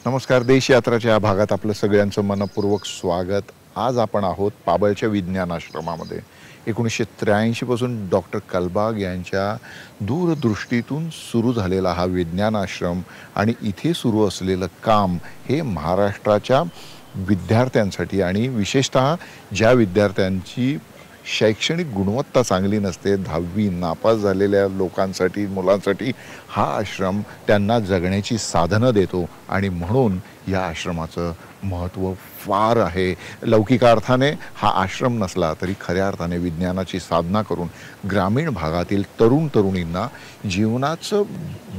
नमस्कार. देश यात्राच्या या भागात आपलं सगळ्यांचं मनपूर्वक स्वागत. आज आपण आहोत पाबळच्या विज्ञान आश्रमामध्ये. 1983 पासून डॉक्टर कलबाग यांच्या दूरदृष्टीतून सुरू झालेला हा विज्ञान आश्रम आणि इथे सुरू असलेलं काम हे महाराष्ट्राच्या विद्यार्थ्यांसाठी आणि विशेषतः ज्या विद्यार्थ्यांची शैक्षणिक गुणवत्ता चांगली नसते, 10वी नापास झालेल्या लोकांसाठी, मुलांसाठी हा आश्रम त्यांना जगण्याची साधनं देतो आणि म्हणून या आश्रमाचं महत्त्व फार आहे. लौकिक अर्थाने हा आश्रम नसला तरी खऱ्या अर्थाने विज्ञानाची साधना करून ग्रामीण भागातील तरुण तरुणींना जीवनाचं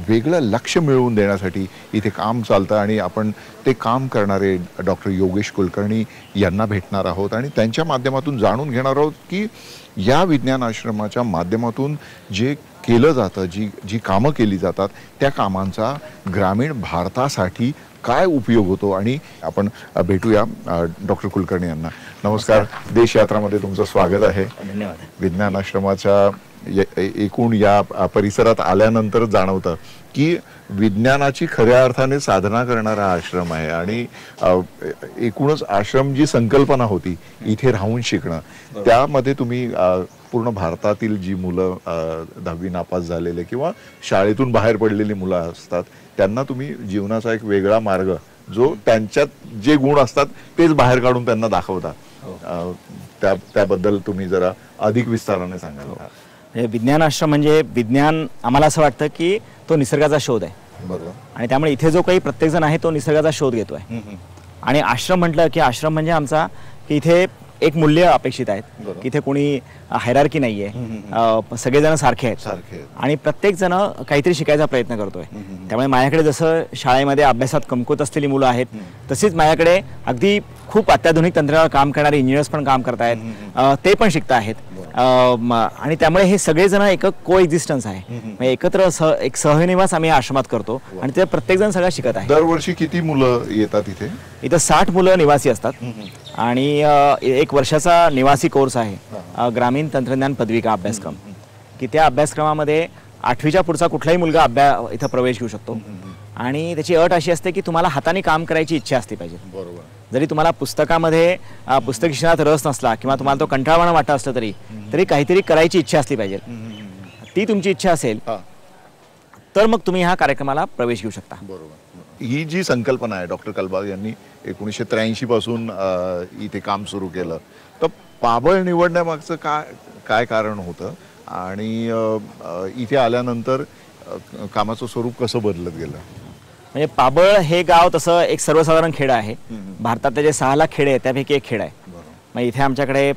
वेगळं लक्ष मिळवून देण्यासाठी इथे काम चालतं आणि आपण ते काम करणारे डॉक्टर योगेश कुलकर्णी यांना भेटणार आहोत आणि त्यांच्या माध्यमातून जाणून घेणार आहोत की या विज्ञान आश्रमाच्या माध्यमातून जे केलं जातं, जी कामं केली जातात त्या कामांचा ग्रामीण भारतासाठी काय उपयोग होतो. आणि आपण भेटूया डॉक्टर कुलकर्णी यांना. नमस्कार. देश यात्रामध्ये तुमचं स्वागत आहे. धन्यवाद. विज्ञान आश्रमाच्या एकूण या परिसरात आल्यानंतर जाणवतं की विज्ञानाची खऱ्या अर्थाने साधना करणारा आश्रम आहे आणि एकूणच आश्रम जी संकल्पना होती इथे राहून शिकणं, त्यामध्ये तुम्ही पूर्ण भारतातील जी मुलं 10वी नापास झालेले किंवा शाळेतून बाहेर पडलेली मुलं असतात त्यांना तुम्ही जीवनाचा एक वेगळा मार्ग, जो त्यांच्यात जे गुण असतात तेच बाहेर काढून त्यांना दाखवता, त्याबद्दल तुम्ही जरा अधिक विस्ताराने सांगाल. विज्ञान आश्रम म्हणजे विज्ञान, आम्हाला असं वाटतं की तो निसर्गाचा शोध आहे. बरोबर. आणि त्यामुळे इथे जो काही प्रत्येक जण आहे तो निसर्गाचा शोध घेतोय. आणि आश्रम म्हटलं की आश्रम म्हणजे आमचा की इथे एक मूल्य अपेक्षित आहेत की इथे कोणी हायरार्की नाहीये, सगळेजण सारखे आहेत आणि प्रत्येक जण काहीतरी शिकायचा प्रयत्न करतोय. त्यामुळे माझ्याकडे जसं शाळेमध्ये अभ्यासात कमकुवत असलेली मुलं आहेत तशीच माझ्याकडे अगदी खूप अत्याधुनिक तंत्रज्ञानावर काम करणारे इंजिनियर्स पण काम करतायत, ते पण शिकत आहेत. आणि त्यामुळे हे सगळेजण एक को एक्झिस्टन्स आहे, म्हणजे एकत्र एक सहनिवास आम्ही आश्रमात करतो आणि ते प्रत्येक जण सगळं शिकत आहे. दरवर्षी किती मुलं येतात इथे? इथं 60 मुलं निवासी असतात आणि 1 वर्षाचा निवासी कोर्स आहे, ग्रामीण तंत्रज्ञान पदविका अभ्यासक्रम, की त्या अभ्यासक्रमामध्ये 8वीच्या पुढचा कुठलाही मुलगा इथं प्रवेश घेऊ शकतो. आणि त्याची अट अशी असते की तुम्हाला हाताने काम करायची इच्छा असली पाहिजे. बरोबर. जरी तुम्हाला पुस्तकामध्ये पुस्तक शिक्षणात रस नसला किंवा तुम्हाला तो कंटाळवाणा वाटत असलं तरी काहीतरी करायची इच्छा असली पाहिजे. ती तुमची इच्छा असेल तर मग तुम्ही ह्या कार्यक्रमाला प्रवेश घेऊ शकता. बरोबर. ही जी संकल्पना आहे डॉक्टर कलबाग यांनी 1983 पासून इथे काम सुरू केलं, तर पाबळ निवडण्यामागचं काय कारण होतं आणि इथे आल्यानंतर कामाचं स्वरूप कसं बदलत गेलं? म्हणजे पाबळ हे गाव तसं एक सर्वसाधारण खेड आहे. भारतातले जे 6 लाख खेडे आहेत त्यापैकी एक खेड आहे. मग इथे आमच्याकडे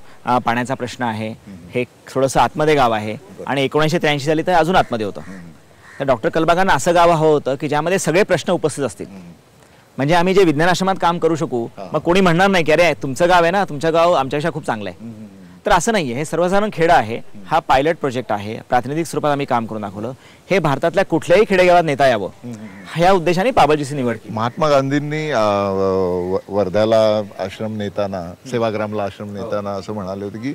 पाण्याचा प्रश्न आहे. हे थोडंसं आतमध्ये गाव आहे आणि 1983 साली तर अजून आतमध्ये होतं. तर डॉक्टर कलबागांना असं गाव हवं होतं की ज्यामध्ये सगळे प्रश्न उपस्थित असतील, म्हणजे आम्ही जे विज्ञान आश्रमात काम करू शकू. मग कोणी म्हणणार नाही की अरे तुमचं गाव आहे ना, तुमचं गाव आमच्यापेक्षा खूप चांगलं आहे. तर असं नाहीये, हे सर्वसाधारण खेडं आहे. हा पायलट प्रोजेक्ट आहे, प्रातिनिधिक स्वरूपात आम्ही काम करून दाखवलं. हे भारतातल्या कुठल्याही खेडेगावात नेता यावं ह्या उद्देशाने पाबळजीची निवड केली. महात्मा गांधींनी वर्ध्याला आश्रम नेताना, सेवाग्रामला आश्रम नेताना असं म्हणाले होते की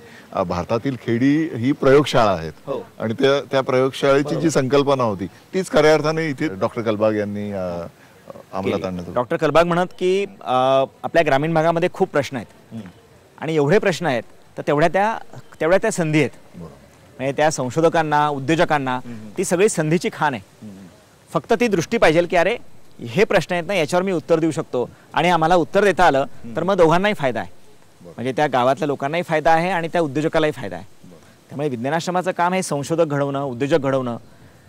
भारतातील खेडी ही प्रयोगशाळा आहेत आणि त्या प्रयोगशाळेची जी संकल्पना होती तीच खऱ्या अर्थाने इथे डॉक्टर कलबाग यांनी अंमलात आणलं. डॉक्टर कलबाग म्हणत की आपल्या ग्रामीण भागामध्ये खूप प्रश्न आहेत आणि एवढे प्रश्न आहेत तर तेवढ्या त्या संधी आहेत. म्हणजे त्या संशोधकांना, उद्योजकांना ती सगळी संधीची खाण आहे. फक्त ती दृष्टी पाहिजे की अरे हे प्रश्न आहेत ना, याच्यावर मी उत्तर देऊ शकतो आणि आम्हाला उत्तर देता आलं तर मग दोघांनाही फायदा आहे. म्हणजे त्या गावातल्या लोकांनाही फायदा आहे आणि त्या उद्योजकालाही फायदा आहे. त्यामुळे विज्ञानाश्रमाचं काम हे संशोधक घडवणं, उद्योजक घडवणं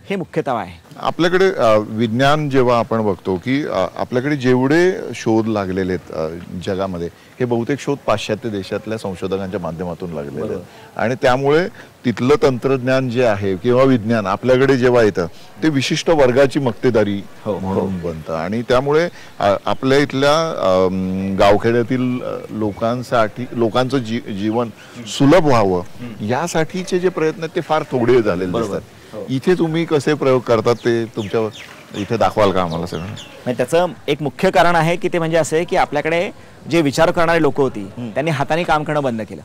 हे मुख्यतः आहे. आपल्याकडे विज्ञान जेव्हा आपण बघतो की आपल्याकडे जेवढे शोध लागलेले आहेत जगामध्ये, हे बहुतेक शोध पाश्चात्य देशातल्या संशोधकांच्या माध्यमातून लागलेले आहेत आणि त्यामुळे तिथलं तंत्रज्ञान जे आहे किंवा विज्ञान आपल्याकडे जेव्हा येतं ते विशिष्ट वर्गाची मक्तेदारी म्हणून बनतं आणि त्यामुळे आपल्या इथल्या गावखेड्यातील लोकांचं जीवन सुलभ व्हावं यासाठीचे जे प्रयत्न आहेत ते फार थोडे झालेले असतात. इथे तुम्ही कसे प्रयोग करतात ते तुमच्या इथे दाखवाल का आम्हाला सगळं? त्याचं एक मुख्य कारण आहे की ते म्हणजे असं आहे की आपल्याकडे जे विचार करणारे लोक होती त्यांनी हाताने काम करणं बंद केलं.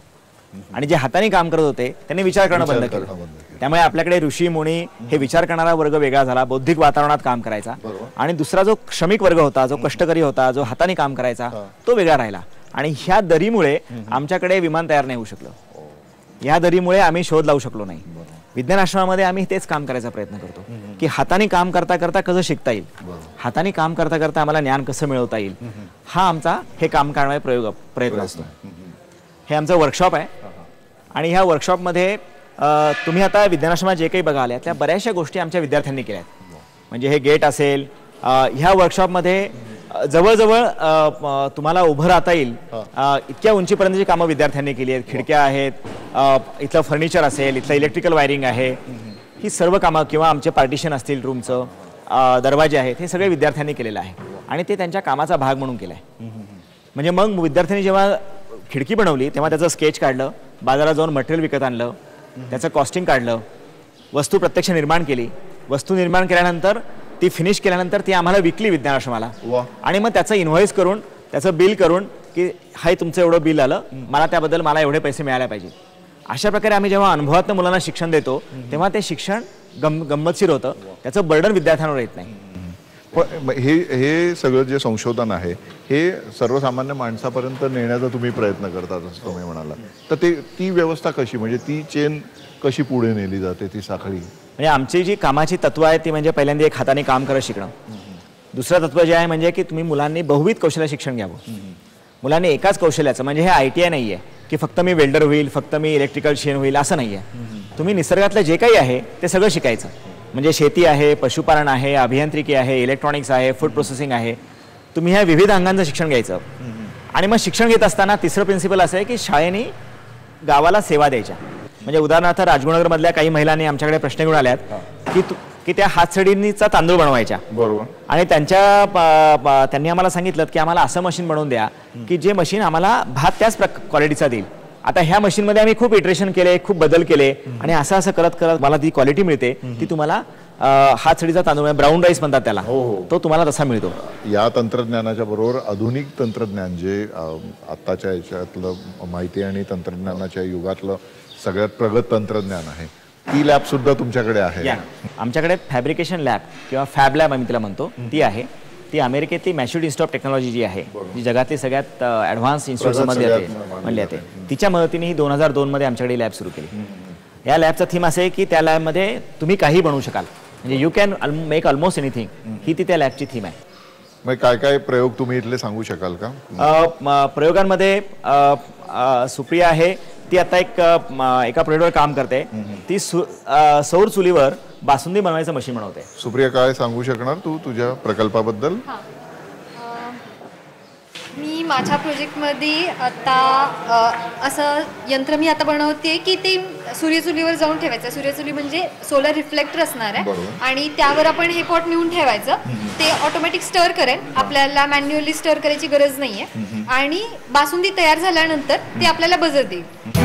आणि जे हाताने काम करत होते त्यांनी विचार करणं बंद केलं. त्यामुळे आपल्याकडे ऋषी मुनी हे विचार करणारा वर्ग वेगळा झाला, बौद्धिक वातावरणात काम करायचा. आणि दुसरा जो श्रमिक वर्ग होता, जो कष्टकरी होता, जो हाताने काम करायचा, तो वेगळा राहिला. आणि ह्या दरीमुळे आमच्याकडे विमान तयार नाही होऊ शकलं. या दरीमुळे आम्ही शोध लावू शकलो नाही. विज्ञान आश्रमामध्ये आम्ही तेच काम करायचा प्रयत्न करतो की हाताने काम करता करता कसं शिकता येईल, हाताने काम करता करता आम्हाला ज्ञान कसं मिळवता येईल, हा आमचा हे काम करण्याचा प्रयत्न असतो. हे आमचं वर्कशॉप आहे. आणि ह्या वर्कशॉपमध्ये तुम्ही आता विज्ञान आश्रमात जे काही बघाल त्या बऱ्याचशा गोष्टी आमच्या विद्यार्थ्यांनी केल्या आहेत. म्हणजे हे गेट असेल, ह्या वर्कशॉपमध्ये जवळजवळ तुम्हाला उभं राहता येईल इतक्या उंचीपर्यंतची कामं विद्यार्थ्यांनी केली आहेत. खिडक्या आहेत, इथलं फर्निचर असेल, इथलं इलेक्ट्रिकल वायरिंग आहे, ही सर्व कामं किंवा आमचे पार्टिशन असतील रूमचं, दरवाजे आहेत, हे सगळे विद्यार्थ्यांनी केलेलं आहे. आणि ते त्यांच्या कामाचा भाग म्हणून केलं आहे. म्हणजे मग विद्यार्थ्यांनी जेव्हा खिडकी बनवली तेव्हा त्याचं स्केच काढलं, बाजारात जाऊन मटेरियल विकत आणलं, त्याचं कॉस्टिंग काढलं, वस्तू प्रत्यक्ष निर्माण केली. वस्तू निर्माण केल्यानंतर ती फिनिश केल्यानंतर ती आम्हाला विकली विज्ञान आश्रमाला. आणि मग त्याचं इन्व्हॉइस करून, त्याचं बिल करून की हाय तुमचं एवढं बिल आलं, मला एवढे पैसे मिळाले पाहिजे. अशा प्रकारे आम्ही जेव्हा अनुभवातून मुलांना शिक्षण देतो तेव्हा ते शिक्षण गंमतशीर होतं. त्याचं बर्डन विद्यार्थ्यांवर येत नाही. पण हे सगळं जे संशोधन आहे हे सर्वसामान्य माणसापर्यंत नेण्याचा तुम्ही प्रयत्न करतात असं तुम्ही म्हणाला. तर ती व्यवस्था कशी, म्हणजे ती चेन कशी पुढे नेली जाते, ती साखळी? म्हणजे आमची जी कामाची तत्व आहे ती म्हणजे पहिल्यांदा एक हाताने काम करत शिकणं. दुसरं तत्व जे आहे म्हणजे की तुम्ही मुलांनी बहुविध कौशल्य शिक्षण घ्यावं. मुलांनी एकाच कौशल्याचं, म्हणजे हे ITI नाही आहे की फक्त मी वेल्डर होईल, फक्त मी इलेक्ट्रिकल शेन होईल, असं नाही आहे. तुम्ही निसर्गातलं जे काही आहे ते सगळं शिकायचं. म्हणजे शेती आहे, पशुपालन आहे, अभियांत्रिकी आहे, इलेक्ट्रॉनिक्स आहे, फूड प्रोसेसिंग आहे. तुम्ही ह्या विविध अंगांचं शिक्षण घ्यायचं. आणि मग शिक्षण घेत असताना तिसरं प्रिन्सिपल असं आहे की शाळेने गावाला सेवा द्यायच्या. म्हणजे उदाहरणार्थ राजगुरुनगरमधल्या काही महिलांनी आमच्याकडे प्रश्न घेऊन आल्यात की त्या हातसडीचा तांदूळ बनवायच्या. बरोबर. आणि त्यांनी आम्हाला सांगितलं की आम्हाला असं मशीन बनवून द्या की जे मशीन आम्हाला भात त्याच क्वालिटीचा देईल. आता ह्या मशीनमध्ये आम्ही खूप इटरेशन केले, खूप बदल केले आणि असं करत करत मला ती क्वालिटी मिळते, ती तुम्हाला हातसडीचा तांदूळ, ब्राऊन राईस म्हणतात त्याला, तो तुम्हाला तसा मिळतो. या तंत्रज्ञानाच्या बरोबर आधुनिक तंत्रज्ञान जे आत्ताच्या याच्यातलं माहिती आणि तंत्रज्ञानाच्या युगातलं सगळ्यात प्रगत तंत्रज्ञान आहे, ती लॅब सुद्धा तुमच्याकडे आहे? आमच्याकडे फॅब्रिकेशन लॅब किंवा फॅब लॅब आम्ही तिला म्हणतो, ती आहे. ती अमेरिकेतली मॅच्युअर्ड इन्स्टिट्यूट ऑफ टेक्नॉलॉजी जी आहे, जी जगातली सगळ्यात ॲडव्हान्स इन्स्टिट्यूटमध्ये म्हणली जाते, तिच्या मदतीने ही 2002 मध्ये आमच्याकडे लॅब सुरू केली. या लॅबचा थीम असं आहे की त्या लॅबमध्ये तुम्ही काही बनवू शकाल, म्हणजे you can make almost anything, ही ती त्या लॅबची थीम आहे. मग काय काय प्रयोग तुम्ही इथले सांगू शकाल का? प्रयोगांमध्ये सुप्रिया आहे, ती आता एका प्रोजेक्टवर काम करते. ती सौर चुलीवर बासुंदी बनवायचं मशीन बनवते. सुप्रिया, काय सांगू शकणार तू तुझ्या प्रकल्पाबद्दल? मी माझ्या प्रोजेक्टमध्ये आता असं यंत्र मी आता बनवते की ते सूर्यचुलीवर जाऊन ठेवायचं. सूर्यचुली म्हणजे सोलर रिफ्लेक्टर असणार आहे आणि त्यावर आपण हे पॉट नेऊन ठेवायचं. ते ऑटोमॅटिक स्टर करेल, आपल्याला मॅन्युअली स्टर करायची गरज नाहीये. आणि बासुंदी तयार झाल्यानंतर ते आपल्याला बजर देईल.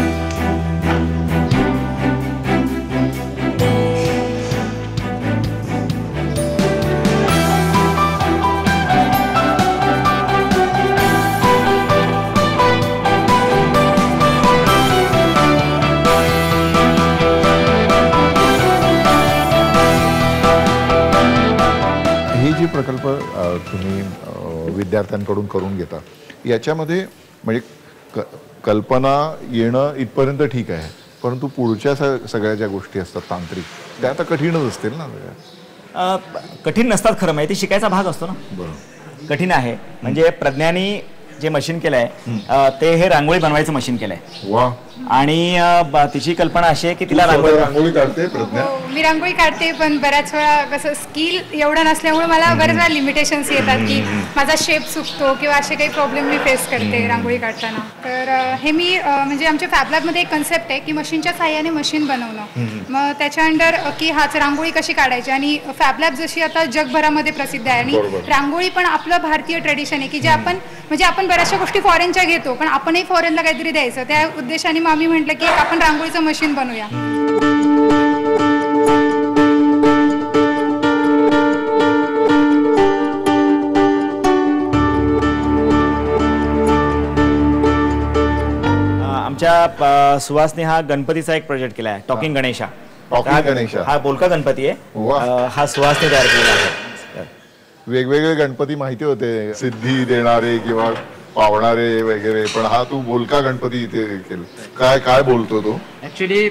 प्रकल्प तुम्ही विद्यार्थ्यांकडून करून घेता, याच्यामध्ये म्हणजे कल्पना येणं इथपर्यंत ठीक आहे, परंतु पुढच्या सगळ्या ज्या गोष्टी असतात तांत्रिक, त्या आता कठीणच असतील ना? कठीण नसतात खरं, माहिती शिकायचा भाग असतो ना. बरोबर. कठीण आहे. म्हणजे प्रज्ञानी जे मशीन केलंय ते हे रांगोळी बनवायचं मशीन केलंय. वा. आणि तिची कल्पना अशी आहे की तिला रांगोळी काढते प्रज्ञा? मी रांगोळी काढते, पण बऱ्याच वेळा कसं स्किल एवढं नसल्यामुळे मला बऱ्याच वेळा लिमिटेशन्स येतात की माझा शेप चुकतो किंवा असे काही प्रॉब्लेम मी फेस करते रांगोळी काढताना. तर हे मी म्हणजे आमच्या फॅबलॅबमध्ये एक कन्सेप्ट आहे की मशीनच्या साह्याने मशीन बनवणं. मग त्याच्या अंडर की हाच रांगोळी कशी काढायची. आणि फॅबलॅब जशी आता जगभरामध्ये प्रसिद्ध आहे आणि रांगोळी पण आपलं भारतीय ट्रेडिशन आहे की जे आपण म्हणजे आपण बऱ्याचशा गोष्टी फॉरेनच्या घेतो, पण आपणही फॉरेनला काहीतरी द्यायचं. त्या उद्देशाने मग आम्ही म्हटलं की आपण रांगोळीचं मशीन बनवूया. आमच्या सुहासने हा गणपतीचा एक प्रोजेक्ट केला आहे, टॉकिंग गणेशा. Talking गणेशा. हा बोलका गणपती आहे. वा. हा सुहासने तयार केलेला आहे. वेगवेगळे गणपती माहिती होते, सिद्धी देणारे किंवा पावणारे वगैरे, पण हा तू बोलका गणपती इथे केलं. काय काय बोलतो तो? ॲक्च्युली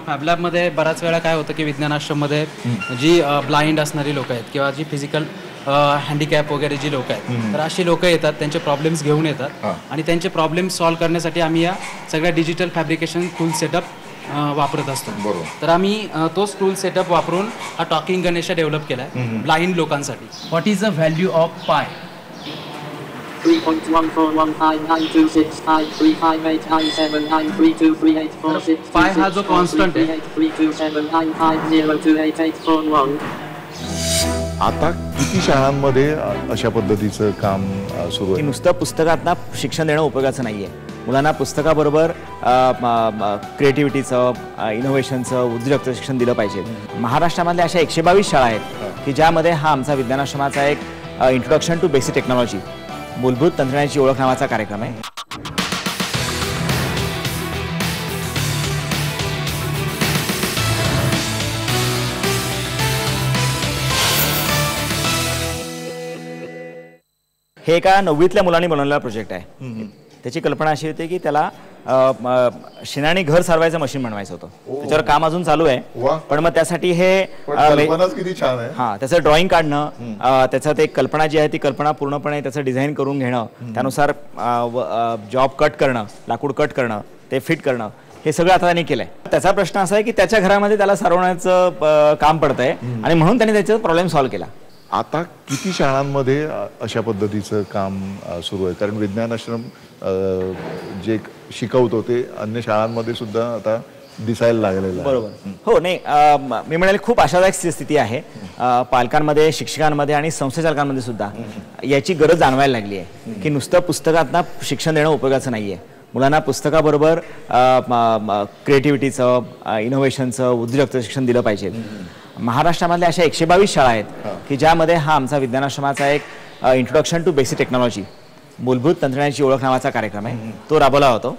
फॅबलॅबमध्ये बऱ्याच वेळा काय होतं की विज्ञान आश्रममध्ये जी ब्लाइंड असणारी लोक आहेत किंवा जी फिजिकल हँडिकॅप वगैरे जी लोक आहेत, तर अशी लोक येतात, त्यांचे प्रॉब्लेम्स घेऊन येतात आणि त्यांचे प्रॉब्लेम्स सॉल्व्ह करण्यासाठी आम्ही या सगळ्या डिजिटल फॅब्रिकेशन टूल सेटअप वापरत असतो. तर आम्ही तोच टूल सेटअप वापरून हा टॉकिंग गणेशा डेव्हलप केला आहे ब्लाइंड लोकांसाठी. What is the value of पाय? 3.14159265359793238466. पाय हा जो कॉन्स्टंट आहे, 32795028841. आता किती शाळांमध्ये अशा पद्धतीचं काम सुरू की आहे? नुसतं पुस्तकातनं शिक्षण देणं उपयोगाचं नाहीये. मुलांना पुस्तकाबरोबर क्रिएटिव्हिटीचं, इनोव्हेशनचं, उद्योजकतेचं शिक्षण दिलं पाहिजे. महाराष्ट्रामधल्या अशा 122 शाळा आहेत की ज्यामध्ये हा आमचा विज्ञान आश्रमाचा एक इंट्रोडक्शन टू बेसिक टेक्नॉलॉजी, मूलभूत तंत्रज्ञानाची ओळख नावाचा कार्यक्रम आहे. हे एका 9वीतल्या मुलांनी बनवलेला प्रोजेक्ट आहे. त्याची कल्पना अशी होती की त्याला शेणाने घर सारवायचं मशीन बनवायचं होतं. त्याच्यावर काम अजून चालू आहे, वा. पण मग त्यासाठी हे कल्पनाच किती छान आहे. हा त्याचं ड्रॉइंग काढणं, त्याचं ते कल्पना जी आहे ती कल्पना पूर्णपणे त्याचं डिझाईन करून घेणं, त्यानुसार जॉब कट करणं, लाकूड कट करणं, ते फिट करणं, हे सगळं आता त्यांनी केलंय. त्याचा प्रश्न असा आहे की त्याच्या घरामध्ये त्याला सारवण्याचं काम पडतंय आणि म्हणून त्यांनी त्याचा प्रॉब्लेम सॉल्व्ह केला. आता किती शाळांमध्ये अशा पद्धतीचं काम सुरू आहे? कारण विज्ञान आश्रम जे शिकवतो ते अन्य शाळांमध्ये सुद्धा आता दिसायला लागलेलं आहे. बरोबर. हो, नाही, मी म्हणाले खूप आशादायक स्थिती आहे. पालकांमध्ये, शिक्षकांमध्ये आणि संस्थाचालकांमध्ये सुद्धा याची गरज जाणवायला लागली आहे की नुसतं पुस्तकातनं शिक्षण देणं उपयोगाचं नाहीये. मुलांना पुस्तकाबरोबर क्रिएटिव्हिटीचं, इनोव्हेशनचं, उद्योजकतेचं शिक्षण दिलं पाहिजे. महाराष्ट्रामधल्या अशा 122 शाळा आहेत की ज्यामध्ये हा आमचा विज्ञान आश्रमाचा एक इंट्रोडक्शन टू बेसिक टेक्नॉलॉजी, मूलभूत तंत्रज्ञानाची ओळख नावाचा कार्यक्रम आहे. तो राबवला होतो.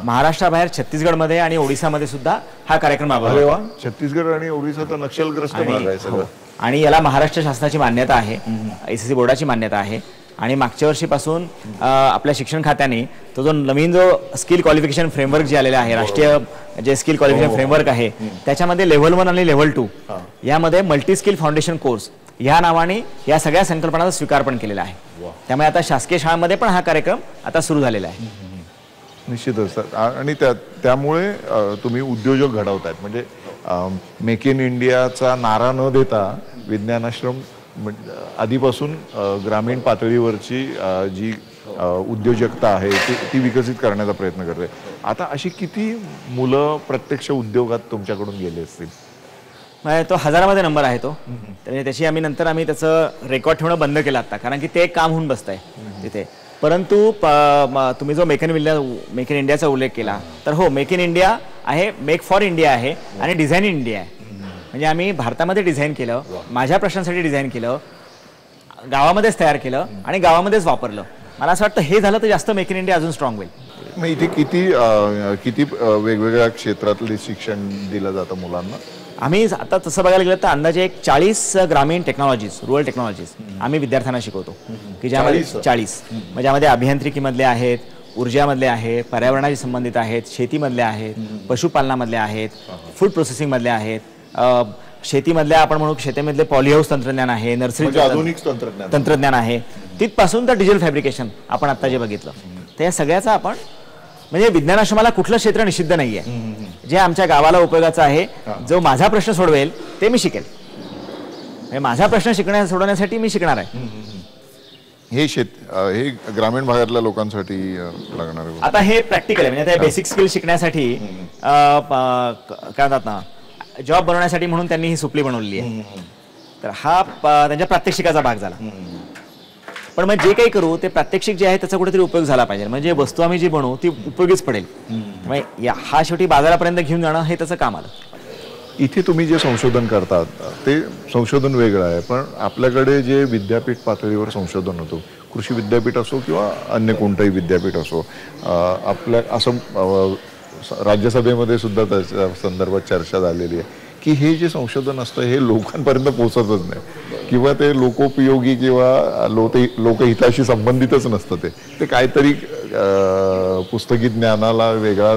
महाराष्ट्राबाहेर छत्तीसगडमध्ये आणि ओडिसामध्ये सुद्धा हा कार्यक्रम राबवला होता. छत्तीसगड आणि ओडिसा तर नक्षलग्रस्त भाग आहे सगळं. आणि याला महाराष्ट्र शासनाची मान्यता आहे, SSC बोर्डाची मान्यता आहे. आणि मागच्या वर्षीपासून आपल्या शिक्षण खात्याने तो जो नवीन जो स्किल क्वालिफिकेशन फ्रेमवर्क जे आलेला आहे, राष्ट्रीय जे स्किल क्वालिफिकेशन फ्रेमवर्क आहे, त्याच्यामध्ये लेव्हल 1 आणि लेव्हल 2 यामध्ये मल्टी स्किल फाउंडेशन कोर्स या नावाने या सगळ्या संकल्पनांचा स्वीकार पण केलेला आहे. त्यामुळे आता शासकीय शाळांमध्ये पण हा कार्यक्रम आता सुरू झालेला आहे. निश्चितच. आणि त्यामुळे तुम्ही उद्योजक घडवतायत. म्हणजे मेक इन इंडियाचा नारा न देता विज्ञान आश्रम आधीपासून ग्रामीण पातळीवरची जी उद्योजकता आहे ती विकसित करण्याचा प्रयत्न करते. आता अशी किती मुलं प्रत्यक्ष उद्योगात तुमच्याकडून गेले असतील? तो हजारामध्ये नंबर आहे तो. त्याची आम्ही त्याचं रेकॉर्ड ठेवणं बंद केलं आता, कारण की ते एक काम होऊन बसतंय तिथे. परंतु तुम्ही जो मेक इन इंडियाचा उल्लेख केला, तर हो, मेक इन इंडिया आहे, मेक फॉर इंडिया आहे आणि डिझाईन इन इंडिया आहे. म्हणजे आम्ही भारतामध्ये डिझाईन केलं, माझ्या प्रश्नांसाठी डिझाईन केलं, गावामध्येच तयार केलं आणि गावामध्येच वापरलं. मला असं वाटतं हे झालं तर जास्त मेक इन इंडिया अजून स्ट्रॉंग होईल. मग इथे किती वेगवेगळ्या क्षेत्रातले शिक्षण दिलं जातं मुलांना? आम्ही आता तसं बघायला गेलं तर अंदाजे एक 40 ग्रामीण टेक्नॉलॉजीज, रुरल टेक्नॉलॉजीज आम्ही विद्यार्थ्यांना शिकवतो की ज्यामध्ये 40 म्हणजे ज्यामध्ये अभियांत्रिकीमधले आहेत, ऊर्जामधले आहेत, पर्यावरणाशी संबंधित आहेत, शेतीमधले आहेत, पशुपालनामधले आहेत, फूड प्रोसेसिंगमधले आहेत, शेतीमधल्या आपण म्हणू शेतीमधले पॉलीहाऊस तंत्रज्ञान आहे, नर्सरी आधुनिक तंत्रज्ञान आहे, तिथपासून तर डिजिटल फॅब्रिकेशन आपण आता जे बघितलं, तर या सगळ्याचा आपण म्हणजे विज्ञान आश्रमाला कुठलं क्षेत्र निषिद्ध नाहीये. जे आमच्या गावाला उपयोगाचं आहे, जो माझा प्रश्न सोडवेल ते मी शिकेल. माझा प्रश्न सोडवण्यासाठी मी शिकणार आहे. हे ग्रामीण भागातल्या लोकांसाठी लागणार आहे. आता हे प्रॅक्टिकल आहे. म्हणजे बेसिक स्किल शिकण्यासाठी काय म्हणतात ना, जॉब बनवण्यासाठी म्हणून त्यांनी ही सुपली बनवलेली आहे. तर हा त्यांच्या प्रात्यक्षिकाचा भाग झाला. पण मग जे काही करू ते प्रात्यक्षिक जे आहे त्याचा कुठेतरी उपयोग झाला पाहिजे. म्हणजे वस्तू आम्ही जी बनवू ती उपयोगीच पडेल. हा शेवटी बाजारापर्यंत घेऊन जाणं हे त्याचं काम आलं. इथे तुम्ही जे संशोधन करतात ते संशोधन वेगळं आहे, पण आपल्याकडे जे विद्यापीठ पातळीवर संशोधन होतं, कृषी विद्यापीठ असो किंवा अन्य कोणतंही विद्यापीठ असो, आपल्या असं राज्यसभेमध्ये सुद्धा त्याच्या संदर्भात चर्चा झालेली आहे की हे जे संशोधन असतं हे लोकांपर्यंत पोहोचतच नाही किंवा ते लोकोपयोगी किंवा लोकहिताशी संबंधितच नसतं. ते काहीतरी पुस्तकी ज्ञानाला वेगळा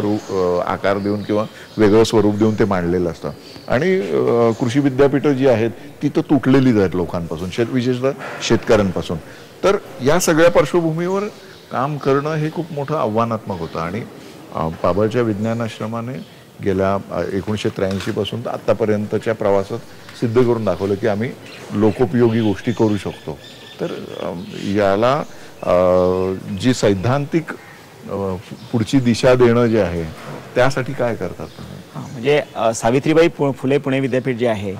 आकार देऊन किंवा वेगळं स्वरूप देऊन ते मांडलेलं असतं. आणि कृषी विद्यापीठं जी आहेत ती तर तुटलेलीच आहेत लोकांपासून, विशेषतः शेतकऱ्यांपासून. तर या सगळ्या पार्श्वभूमीवर काम करणं हे खूप मोठं आव्हानात्मक होतं. आणि पाबळच्या विज्ञान आश्रमाने गेल्या 1983 पासून तर आत्तापर्यंतच्या प्रवासात सिद्ध करून दाखवलं की आम्ही लोकोपयोगी गोष्टी करू शकतो. तर याला जी सैद्धांतिक पुढची दिशा देणं जे आहे त्यासाठी काय करतात तुम्ही? म्हणजे सावित्रीबाई फुले पुणे विद्यापीठ जे आहे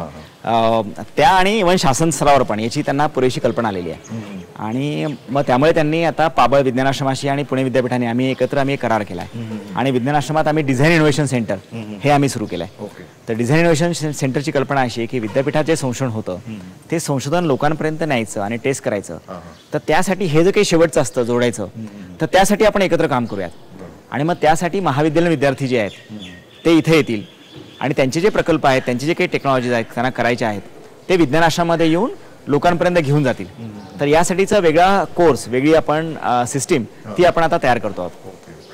त्या आणि इव्हन शासन स्तरावर पण याची त्यांना पुरेशी कल्पना आलेली आहे. आणि मग त्यामुळे त्यांनी आता पाबळ विज्ञानाश्रमाशी आणि पुणे विद्यापीठाने आम्ही एकत्र करार केला आहे. आणि विज्ञानाश्रमात आम्ही डिझाईन इनोव्हेशन सेंटर हे आम्ही सुरू केलं आहे. तर डिझाईन इनोव्हेशन सेंटरची कल्पना अशी आहे की विद्यापीठात जे संशोधन होतं ते संशोधन लोकांपर्यंत न्यायचं आणि टेस्ट करायचं. तर त्यासाठी हे जे काही शेवटचं असतं जोडायचं, तर त्यासाठी आपण एकत्र काम करूयात. आणि मग त्यासाठी महाविद्यालयीन विद्यार्थी जे आहेत ते इथे येतील आणि त्यांचे जे प्रकल्प आहेत, त्यांचे जे काही टेक्नॉलॉजीज आहेत त्यांना करायचे आहेत ते विज्ञान आश्रमामध्ये येऊन लोकांपर्यंत घेऊन जातील. तर यासाठीचा वेगळा कोर्स, वेगळी आपण सिस्टीम ती आपण आता तयार करतो आहोत.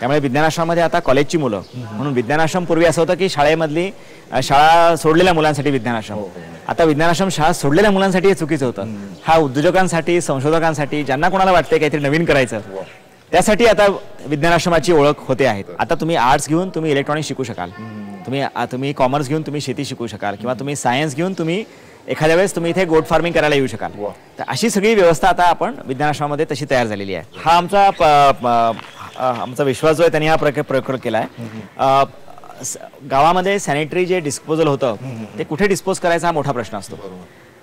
त्यामुळे विज्ञान आश्रमामध्ये आता कॉलेजची मुलं म्हणून विज्ञान आश्रम पूर्वी असं होतं की शाळा सोडलेल्या मुलांसाठी विज्ञान आश्रम. आता विज्ञान आश्रम शाळा सोडलेल्या मुलांसाठी हे चुकीचं होतं. हा उद्योजकांसाठी, संशोधकांसाठी, ज्यांना कोणाला वाटतंय काहीतरी नवीन करायचं त्यासाठी आता विज्ञान आश्रमाची ओळख होते आहे. आता तुम्ही आर्ट्स घेऊन तुम्ही इलेक्ट्रॉनिक्स शिकू शकाल, तुम्ही कॉमर्स घेऊन तुम्ही शेती शिकू शकाल, किंवा तुम्ही सायन्स घेऊन तुम्ही एखाद्या वेळेस तुम्ही इथे गोट फार्मिंग करायला येऊ शकाल. तर अशी सगळी व्यवस्था आता आपण विज्ञान आश्रमामध्ये तशी तयार झालेली आहे. हा आमचा विश्वास जो आहे त्यांनी हा प्रयोग केला आहे. गावामध्ये सॅनिटरी जे डिस्पोजल होतं ते कुठे डिस्पोज करायचा हा मोठा प्रश्न असतो.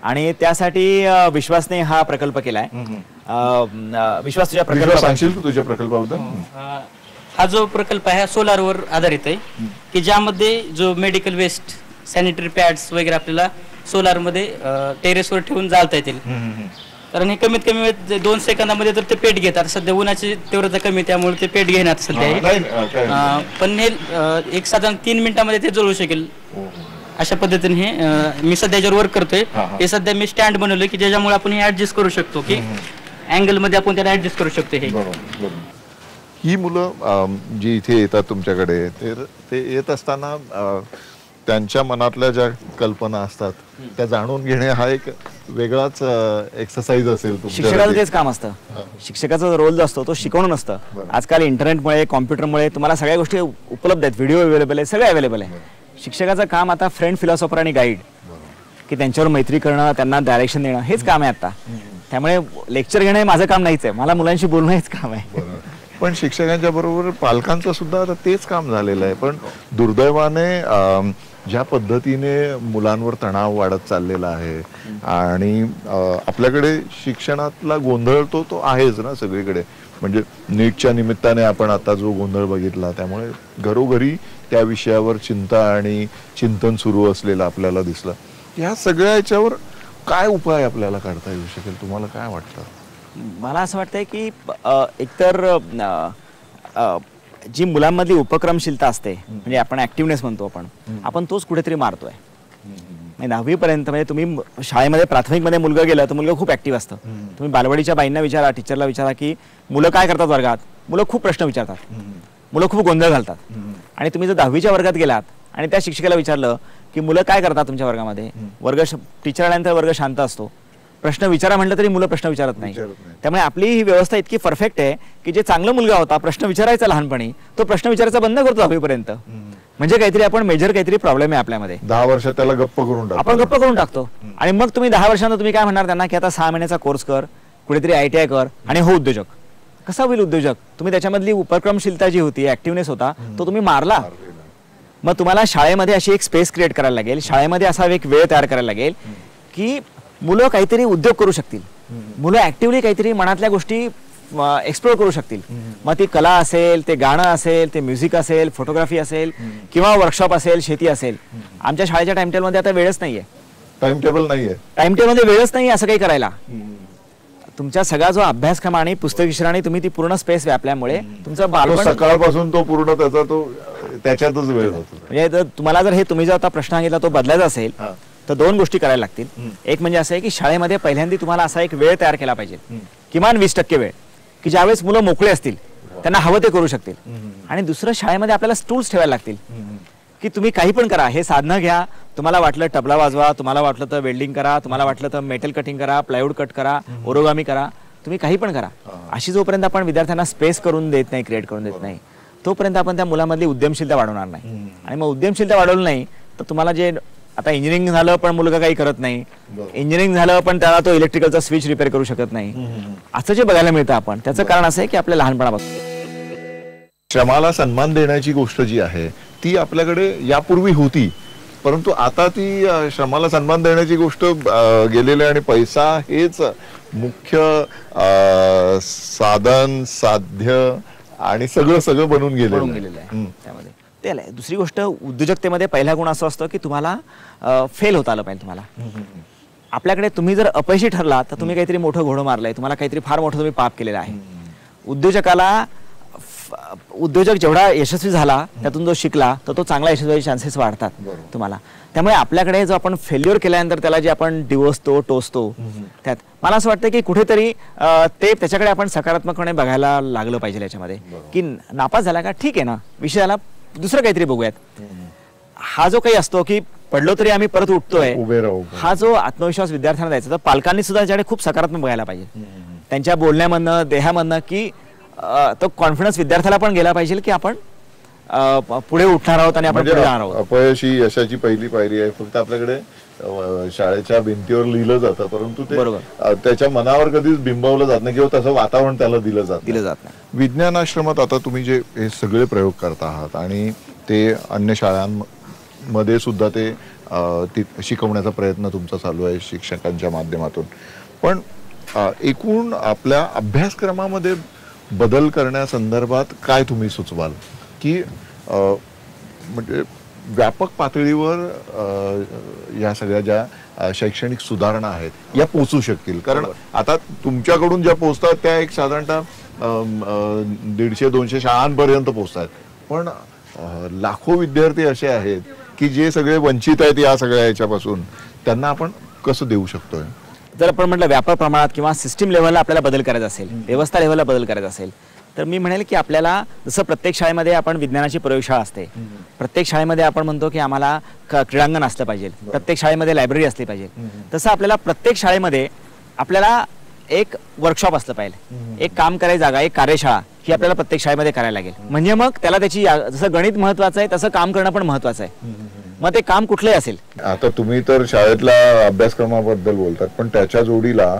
आणि त्यासाठी विश्वासने हा प्रकल्प केलाय. विश्वास तुझ्या प्रकल्पाबद्दल? हा जो प्रकल्प आहे सोलारवर आधारित आहे की ज्यामध्ये जो मेडिकल वेस्ट, सॅनिटरी पॅड्स वगैरे आपल्याला सोलारमध्ये टेरेसवर ठेवून जाळता येतील. कारण हे कमीत कमी 2 सेकंदामध्ये तर ते पेट घेतात. सध्या उन्हाची तीव्रता कमी त्यामुळे ते पेट घेणार सध्या, पण हे एक साधारण 3 मिनिटांमध्ये ते जळू शकेल अशा पद्धतीने हे मी सध्या याच्यावर वर्क करतोय. हे सध्या मी स्टँड बनवलं की ज्याच्यामुळे आपण हे ऍडजस्ट करू शकतो की अँगल मध्ये आपण त्याला ऍडजस्ट करू शकतो. हे ही मुलं जी इथे येतात तुमच्याकडे ते येत असताना त्यांच्या मनातल्या ज्या कल्पना असतात त्या जाणून घेणे हा एक वेगळाच एक्सरसाइज असेल. शिक्षकाचं तेच काम असतं. शिक्षकाचा रोल जो असतो तो शिकवणं नसतं. आजकाल इंटरनेटमुळे, कॉम्प्युटरमुळे तुम्हाला सगळ्या गोष्टी उपलब्ध आहेत, व्हिडिओ अवेलेबल आहे, सगळे अवेलेबल आहे. शिक्षकाचं काम आता फ्रेंड, फिलॉसॉफर आणि गाईड की त्यांच्यावर मैत्री करणं, त्यांना डायरेक्शन देणं हेच काम आहे आता. त्यामुळे लेक्चर घेणं हे माझं काम नाहीच आहे, मला मुलांशी बोलणं हेच काम आहे. पण शिक्षकांच्या बरोबर पालकांचं सुद्धा आता तेच काम झालेलं आहे. पण दुर्दैवाने ज्या पद्धतीने मुलांवर तणाव वाढत चाललेला आहे आणि आपल्याकडे शिक्षणातला गोंधळ तो आहेच ना सगळीकडे. म्हणजे नीटच्या निमित्ताने आपण आता जो गोंधळ बघितला त्यामुळे घरोघरी त्या विषयावर चिंता आणि चिंतन सुरू असलेलं आपल्याला दिसलं. ह्या सगळ्या याच्यावर काय उपाय आपल्याला काढता येऊ शकेल, तुम्हाला काय वाटतं? मला असं वाटतंय की एकतर जी मुलांमधली उपक्रमशीलता असते, म्हणजे आपण ऍक्टिव्हनेस म्हणतो आपण तोच कुठेतरी मारतोय. 10वी पर्यंत म्हणजे तुम्ही शाळेमध्ये प्राथमिकमध्ये मुलगा गेला तर मुलगा खूप ऍक्टिव्ह असतं. तुम्ही बालवाडीच्या बाईंना विचारा, टीचरला विचारा की मुलं काय करतात वर्गात. मुलं खूप प्रश्न विचारतात, मुलं खूप गोंधळ घालतात. आणि तुम्ही जर 10वीच्या वर्गात गेलात आणि त्या शिक्षकाला विचारलं की मुलं काय करतात तुमच्या वर्गामध्ये, टीचर आल्यानंतर वर्ग शांत असतो. प्रश्न विचारा म्हटलं तरी मुलं प्रश्न विचारत नाही. त्यामुळे आपली ही व्यवस्था इतकी परफेक्ट आहे की जे चांगला मुलगा होता प्रश्न विचारायचा लहानपणी, तो प्रश्न विचारायचा बंद करतो 10वीपर्यंत. म्हणजे काहीतरी आपण मेजर काहीतरी प्रॉब्लेम आहे आपल्यामध्ये. 10 वर्षात त्याला गप्प करून टाकतो. आणि मग तुम्ही 10 वर्षांना तुम्ही काय म्हणणार त्यांना की आता 6 महिन्याचा कोर्स कर, कुठेतरी ITI कर आणि हो उद्योजक. कसा होईल उद्योजक? तुम्ही त्याच्यामधली उपक्रमशीलता जी होती, ऍक्टिव्हनेस होता, तो तुम्ही मारला. मग तुम्हाला शाळेमध्ये अशी एक स्पेस क्रिएट करायला लागेल, शाळेमध्ये असा एक वेळ तयार करायला लागेल की मुलं काहीतरी उद्योग करू शकतील, मुलं ऍक्टिव्हली काहीतरी मनातल्या गोष्टी एक्सप्लोर करू शकतील. मग ती कला असेल, ते गाणं असेल, ते म्युझिक असेल, फोटोग्राफी असेल किंवा वर्कशॉप असेल, शेती असेल. आमच्या शाळेच्या टाइमटेबलमध्ये आता वेळच नाहीये, टाइमटेबलमध्ये वेळच नाही असं काही करायला. तुमचा सगळा जो अभ्यासक्रम आणि पुस्तक विषयाने तुम्ही ती पूर्ण स्पेस व्यापल्यामुळे तुमचा बालपण सकाळपासून तो पूर्ण त्याचा तो त्याच्यातच वेळ जातो. म्हणजे तुम्हाला जर तुम्ही जो आता प्रश्न सांगितला तो बदलायचा असेल तर दोन गोष्टी करायला लागतील. एक म्हणजे असं आहे की शाळेमध्ये पहिल्यांदा तुम्हाला असा एक वेळ तयार केला पाहिजे, किमान 20% वेळ, की ज्यावेळेस मुलं मोकळे असतील, त्यांना हवं ते करू शकतील. आणि दुसरं, शाळेमध्ये आपल्याला स्टूल्स ठेवायला लागतील की तुम्ही काही पण करा, हे साधनं घ्या, तुम्हाला वाटलं तबला वाजवा, तुम्हाला वाटलं तर वेल्डिंग करा, तुम्हाला वाटलं तर मेटल कटिंग करा, प्लायवूड कट करा, ओरोगामी करा, तुम्ही काही पण करा. अशी जोपर्यंत आपण विद्यार्थ्यांना स्पेस करून देत नाही, क्रिएट करून देत नाही, तोपर्यंत आपण त्या मुलामधली उद्यमशीलता वाढवणार नाही. आणि मग उद्यमशीलता वाढवली नाही तर तुम्हाला जे आता इंजिनिअरिंग झालं पण मुलगा काही करत नाही, इंजिनिअरिंग झालं पण त्याला तो इलेक्ट्रिकलचा स्विच रिपेअर करू शकत नाही, असं जे बघायला मिळतं आपण, त्याचं कारण असं आहे की आपल्या लहानपणापासून श्रमाला सन्मान देण्याची गोष्ट जी आहे ती आपल्याकडे यापूर्वी होती, परंतु आता ती श्रमाला सन्मान देण्याची गोष्ट गेलेली आहे आणि पैसा हेच मुख्य साधन साध्य आणि सगळं बनून गेलेलं आहे त्यामध्ये. ते दुसरी गोष्ट, उद्योजकतेमध्ये पहिला गुण असं असतो की तुम्हाला फेल होता आलं पाहिजे. तुम्हाला आपल्याकडे तुम्ही जर अपयशी ठरला तर तुम्ही काहीतरी मोठं घोडं मारलंय, तुम्हाला काहीतरी फार मोठं तुम्ही पाप केलेलं आहे. उद्योजक जेवढा यशस्वी झाला, त्यातून जो शिकला, तर तो चांगला यशस्वी चान्सेस वाढतात तुम्हाला. त्यामुळे आपल्याकडे जो आपण फेल्युअर केल्यानंतर त्याला जे आपण डिवोसतो, टोचतो, त्यात मला असं वाटतं की कुठेतरी ते त्याच्याकडे आपण सकारात्मकपणे बघायला लागलं पाहिजे याच्यामध्ये, की नापास झाला का ठीक आहे ना, विषयाला दुसरं काहीतरी बघूयात. हा जो काही असतो की पडलो तरी आम्ही परत उठतोय, हा जो आत्मविश्वास विद्यार्थ्यांना द्यायचा, तर पालकांनी सुद्धा त्याच्याकडे खूप सकारात्मक बघायला पाहिजे. त्यांच्या बोलण्यामधनं, देहामधनं, की तो कॉन्फिडन्स विद्यार्थ्याला पण गेला पाहिजे की आपण पुढे उठणार आहोत आणि आपण पुढे जाणार आहोत. अपयश ही यशाची पहिली पायरी आहे. फक्त आपल्याकडे शाळेच्या भिंतीवर लिहिलं जातं, परंतु ते त्याच्या मनावर कधीच बिंबवलं जात नाही किंवा तसं वातावरण त्याला दिलं जात नाही. विज्ञानाश्रमात आता तुम्ही जे हे सगळे प्रयोग करत आहात आणि ते अन्य शाळांमध्ये सुद्धा ते शिकवण्याचा प्रयत्न तुमचा चालू आहे शिक्षकांच्या माध्यमातून, पण एकूण आपल्या अभ्यासक्रमामध्ये बदल करण्यासंदर्भात काय तुम्ही सुचवाल की म्हणजे व्यापक पातळीवर या सगळ्या ज्या शैक्षणिक सुधारणा आहेत या पोचू शकतील? कारण आता तुमच्याकडून ज्या पोचतात त्या एक साधारणतः 150-200 शाळांपर्यंत पोचतात, पण लाखो विद्यार्थी असे आहेत की जे सगळे वंचित आहेत या सगळ्या याच्यापासून, त्यांना आपण कसं देऊ शकतोय? जर आपण म्हटलं व्यापक प्रमाणात किंवा सिस्टीम लेव्हलला आपल्याला बदल करायचा असेल, व्यवस्था लेव्हलला बदल करायचा असेल, तर मी म्हणेल की आपल्याला जसं प्रत्येक शाळेमध्ये आपण विज्ञानाची प्रयोगशाळा असते, प्रत्येक शाळेमध्ये आपण म्हणतो की आम्हाला क्रीडांगण असलं पाहिजे, प्रत्येक शाळेमध्ये लायब्ररी असली पाहिजे, तसं आपल्याला प्रत्येक शाळेमध्ये आपल्याला एक वर्कशॉप असलं पाहिजे, एक काम करायची जागा, एक कार्यशाळा ही आपल्याला प्रत्येक शाळेमध्ये करायला लागेल. म्हणजे मग त्याला त्याची, जसं गणित महत्वाचं आहे तसं काम करणं पण महत्वाचं आहे. मग ते काम कुठलंही असेल. आता तुम्ही तर शाळेतल्या अभ्यासक्रमाबद्दल बोलतात, पण त्याच्या जोडीला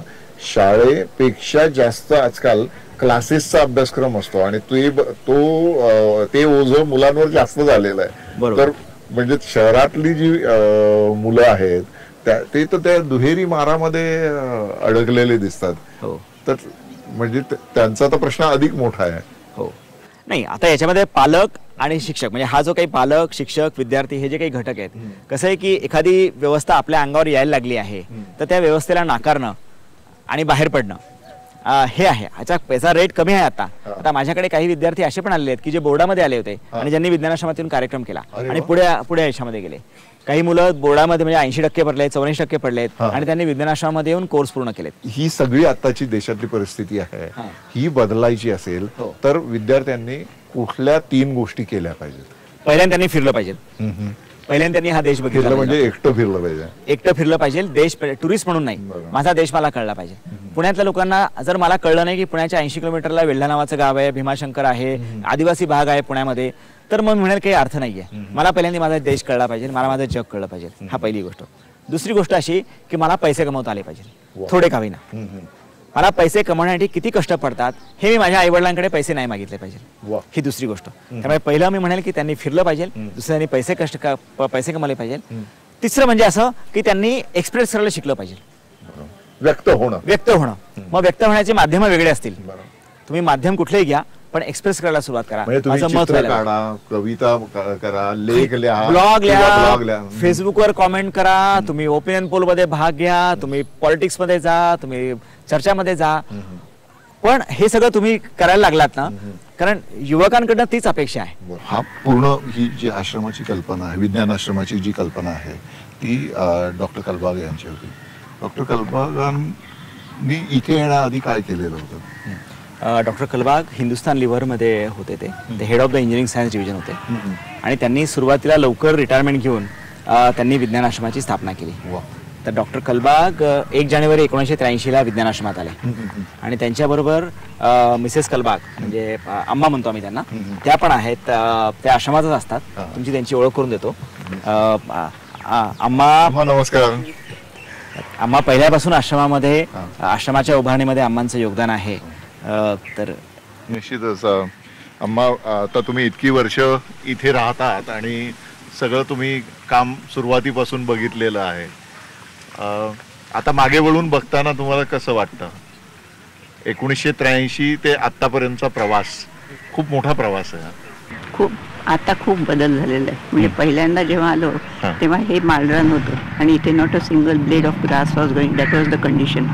शाळेपेक्षा जास्त आजकाल क्लासेसचा अभ्यासक्रम असतो आणि ते ओझं मुलांवर जास्त झालेलं आहे. तर म्हणजे शहरातली जी मुलं आहेत ते तर त्या दुहेरी मारामध्ये अडकलेले दिसतात. तर म्हणजे त्यांचा तर प्रश्न अधिक मोठा आहे. हो, नाही आता याच्यामध्ये पालक आणि शिक्षक, म्हणजे हा जो काही पालक, शिक्षक, विद्यार्थी हे जे काही घटक आहेत, कसं आहे की एखादी व्यवस्था आपल्या अंगावर यायला लागली आहे तर त्या व्यवस्थेला नाकारणं आणि बाहेर पडणं हे आहे. याचा रेट कमी आहे. आता माझ्याकडे काही विद्यार्थी असे पण आलेले आहेत की जे बोर्डामध्ये आले होते आणि ज्यांनी विज्ञानाश्रमातून कार्यक्रम केला आणि पुढे आयुष्यामध्ये गेले. काही मुलं बोर्डामध्ये म्हणजे 80% पडले, 84% पडलेत आणि त्यांनी विज्ञानाश्रमामध्ये येऊन कोर्स पूर्ण केलेत. ही सगळी आताची देशातली परिस्थिती आहे, ही बदलायची असेल तर विद्यार्थ्यांनी कुठल्या 3 गोष्टी केल्या पाहिजेत? पहिल्यांदा त्यांनी फिरलं पाहिजे. पहिल्यांदा त्यांनी हा देश बघितला, म्हणजे एकटं फिरलं पाहिजे. एकटं फिरलं पाहिजे, देश टुरिस्ट म्हणून नाही, माझा देश मला कळला पाहिजे. पुण्यातल्या लोकांना जर मला कळलं नाही की पुण्याच्या 80 किलोमीटरला वेल्हा नावाचं गाव आहे, भीमाशंकर आहे, आदिवासी भाग आहे पुण्यामध्ये, तर मग म्हणेल काही अर्थ नाहीये. मला पहिल्यांदा माझा देश कळला पाहिजे, मला माझं जग कळलं पाहिजे. हा पहिली गोष्ट. दुसरी गोष्ट अशी की मला पैसे कमवता आले पाहिजे, थोडे का होईना. मला पैसे कमवण्यासाठी किती कष्ट पडतात हे मी माझ्या आईवडिलांकडे पैसे नाही मागितले पाहिजे, ही दुसरी गोष्ट. त्यामुळे पहिलं मी म्हणेल की त्यांनी फिरलं पाहिजे, दुसऱ्यांनी पैसे कमवले पाहिजे. तिसरं म्हणजे असं की त्यांनी एक्सप्रेस करायला शिकलं पाहिजे, व्यक्त होणं. मग व्यक्त होण्याचे माध्यम वेगळे असतील, तुम्ही माध्यम कुठलेही घ्या, पण एक्सप्रेस करायला सुरुवात करा. माझं मत काढा, कविता करा, लेख लिहा, ब्लॉग लिहा, फेसबुकवर कॉमेंट करा, तुम्ही ओपिनियन पोल मध्ये भाग घ्या, तुम्ही पॉलिटिक्स मध्ये जा, तुम्ही चर्चामध्ये जा. पण हे सगळं तुम्ही करायला लागलात ना, कारण युवकांकडनं तीच अपेक्षा आहे. हा पूर्ण ही जी आश्रमाची कल्पना आहे, विज्ञान आश्रमाची जी कल्पना आहे ती डॉक्टर कलबाग यांची होती. डॉक्टर कलबागांनी इथे येण्याआधी काय केलेलं होतं? डॉक्टर कलबाग हिंदुस्थान लिव्हरमध्ये होते. ते head of the engineering science division होते आणि त्यांनी सुरुवातीला लवकर रिटायरमेंट घेऊन त्यांनी विज्ञान आश्रमाची स्थापना केली. तर डॉक्टर कलबाग 1 जानेवारी 1983 विज्ञान आश्रमात आले आणि त्यांच्याबरोबर मिसेस कलबाग म्हणजे अम्मा म्हणतो आम्ही त्यांना, त्या पण आहेत, त्या आश्रमातच असतात. तुमची त्यांची ओळख करून देतो. अम्मा नमस्कार. अम्मा पहिल्यापासून आश्रमामध्ये, आश्रमाच्या उभारणीमध्ये अम्मांचं योगदान आहे. तर निश्चितच अम्मा, आता तुम्ही इतकी वर्ष इथे राहतात आणि सगळं तुम्ही काम सुरुवातीपासून बघितलेलं आहे. आता मागे वळून बघताना तुम्हाला कसं वाटतं? 1983 ते आतापर्यंतचा प्रवास खूप मोठा प्रवास आहे. खूप बदल झालेला आहे. म्हणजे पहिल्यांदा जेव्हा आलो तेव्हा हे मालरान होतं आणि इथे not a single blade of grass was going, that was the condition.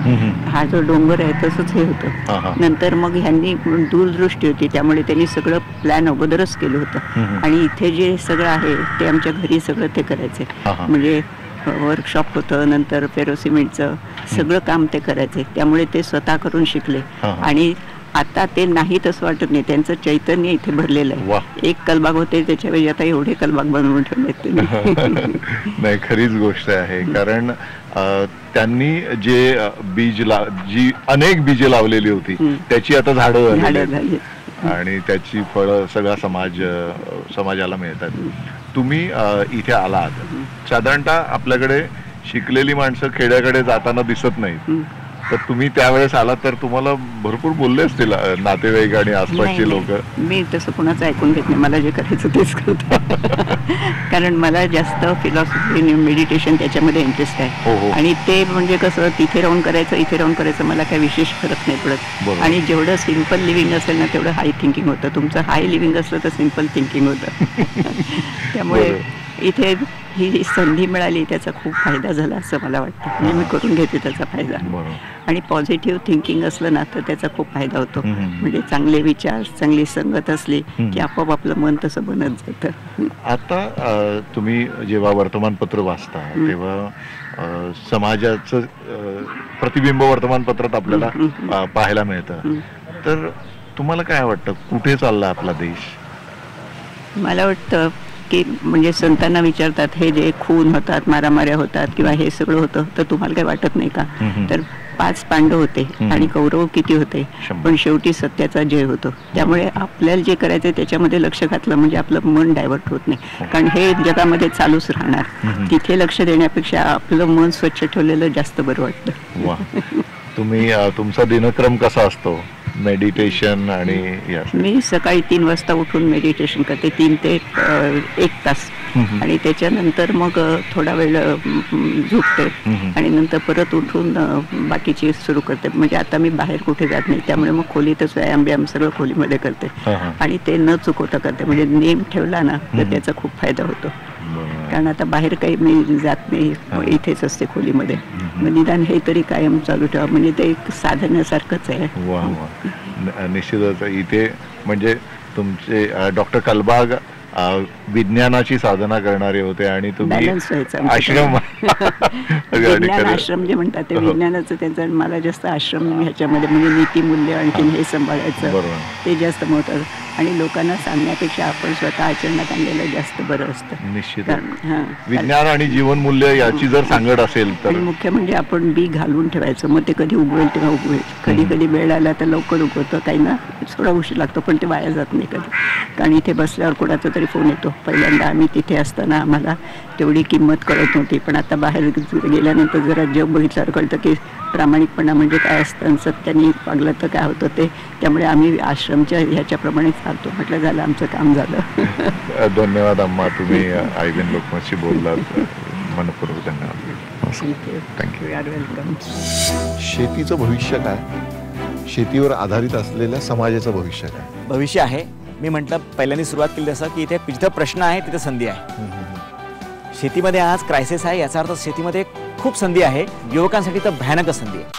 हा जो डोंगर आहे तसंच हे होतं. नंतर मग ह्यांनी दूरदृष्टी होती त्यामुळे त्यांनी सगळं प्लॅन अगोदरच केलं होतं आणि इथे जे सगळं आहे ते आमच्या घरी सगळं ते करायचे. म्हणजे वर्कशॉप होतं, नंतर फेरोसिमेंटचं सगळं काम ते करायचे. त्यामुळे ते स्वतः करून शिकले आणि आता ते नाही तसं वाटत नाही, त्यांचं चैतन्य इथे भरलेलं आहे. एक कलबाग होते त्याच्यावेळी आता एवढे कलबाग बनवून ठेवलेत. नाही, खरीच गोष्ट आहे. कारण त्यांनी जे जी अनेक बीजे लावलेली होती त्याची आता झाडं झाली आणि त्याची फळं सगळा समाजाला मिळतात. तुम्ही इथे आलात, साधारणतः आपल्याकडे शिकलेली माणसं खेड्याकडे जाताना दिसत नाहीत, तर तुम्ही त्यावेळेस आलात तर तुम्हाला भरपूर बोलले असतील नातेवाईक आणि आसपासचे लोक. मी तसं कुणाचं ऐकून घेत नाही, मला जे करायचं तेच करतो. कारण मला जास्त फिलॉसॉफी मेडिटेशन त्याच्यामध्ये इंटरेस्ट आहे आणि ते म्हणजे कसं तिथे राहून करायचं इथे राहून करायचं मला काही विशेष फरक नाही पडत. आणि जेवढं सिम्पल लिव्हिंग असेल ना तेवढं हाय थिंकिंग होतं. तुमचं हाय लिव्हिंग असलं तर सिम्पल थिंकिंग होतं. त्यामुळे इथे ही संधी मिळाली त्याचा खूप फायदा झाला असं मला वाटतं. म्हणजे मी करून घेते त्याचा फायदा. आणि पॉझिटिव्ह थिंकिंग असलं ना तर त्याचा खूप फायदा होतो. म्हणजे चांगले विचार, चांगली संगत असली की आपोआप आपलं मन तसं बनत जातं. आता तुम्ही जेव्हा वर्तमानपत्र वाचता तेव्हा समाजाचं प्रतिबिंब वर्तमानपत्रात आपल्याला पाहायला मिळतं. तर तुम्हाला काय वाटतं, कुठे चालला आपला देश? मला वाटतं की म्हणजे संतांना विचारतात हे जे खून होतात, मारामाऱ्या होतात किंवा हे सगळं होतं तर तुम्हाला काही वाटत नाही का? तर 5 पांडव होते आणि कौरव किती होते, पण शेवटी सत्याचा जय होतो. त्यामुळे आपल्याला जे करायचं त्याच्यामध्ये लक्ष घातलं म्हणजे आपलं मन डायव्हर्ट होत नाही. कारण हे जगामध्ये चालूच राहणार. तिथे लक्ष देण्यापेक्षा आपलं मन स्वच्छ ठेवलेलं जास्त बरं वाटतं. तुम्ही तुमचा दिनक्रम कसा असतो? मेडिटेशन आणि मी सकाळी 3 वाजता उठून मेडिटेशन करते, 3 ते 1 तास. आणि त्याच्यानंतर मग थोडा वेळ झोपते आणि नंतर परत उठून बाकीची सुरू करते. म्हणजे आता मी बाहेर कुठे जात नाही त्यामुळे मग खोलीतच व्यायाम सगळं खोलीमध्ये करते आणि ते न चुकवता करते. म्हणजे नेम ठेवला ना तर त्याचा खूप फायदा होतो. कारण आता बाहेर काही मी जात नाही, इथेच असते खोलीमध्ये. मग निदान हे तरी कायम चालू ठेवा, म्हणजे ते एक साधण्यासारखंच आहे. निश्चितच. इथे म्हणजे तुमचे डॉक्टर कलबाग विज्ञानाची साधना करणारे होते आणि तुम्ही आश्रम विज्ञान आश्रम जे म्हणतात ते विज्ञानाचं त्यांचं. मला जास्त आश्रम ह्याच्यामध्ये म्हणजे नीतिमूल्य आणखीन हे सांभाळायचं ते जास्त महत्त्वाचं. आणि लोकांना सांगण्यापेक्षा आपण स्वतः आचरणात आणलेलं जास्त बरं असतं. निश्चित. विज्ञान आणि जीवनमूल्य याची जर सांगड असेल तर मुख्य म्हणजे आपण बी घालून ठेवायचं. मग ते कधी उगवेल तेव्हा उगवेल. कधी कधी वेळ आला तर लवकर उगवतं, काही ना थोडा उशीर लागतो पण ते वाया जात नाही कधी. कारण इथे बसल्यावर कोणाचा तरी फोन येतो. पहिल्यांदा आम्ही तिथे असताना आम्हाला तेवढी किंमत कळत नव्हती, पण आता बाहेर गेल्यानंतर जरा जग बघितल्यावर कळतं की प्रामाणिकपणा म्हणजे काय असतं आणि सत्याने वागलं तर काय होतं ते. त्यामुळे आम्ही आश्रमच्या ह्याच्याप्रमाणे चालतो. म्हटलं झालं आमचं काम झालं. धन्यवाद अम्मा, तुम्ही आयबीएन लोकमतशी बोललात. मनपूर्वक धन्यवाद. थँक्यू. Are welcome. शेतीचं भविष्य काय? शेतीवर आधारित असलेल्या समाजाचं भविष्य काय? भविष्य आहे, मी म्हटलं पहिल्यांदा सुरुवात केली तसं की इथे जिथं प्रश्न आहे तिथे संधी आहे. शेतीमध्ये आज क्रायसिस आहे याचा अर्थ शेतीमध्ये खूप संधी आहे. युवकांसाठी तर भयानक संधी आहे.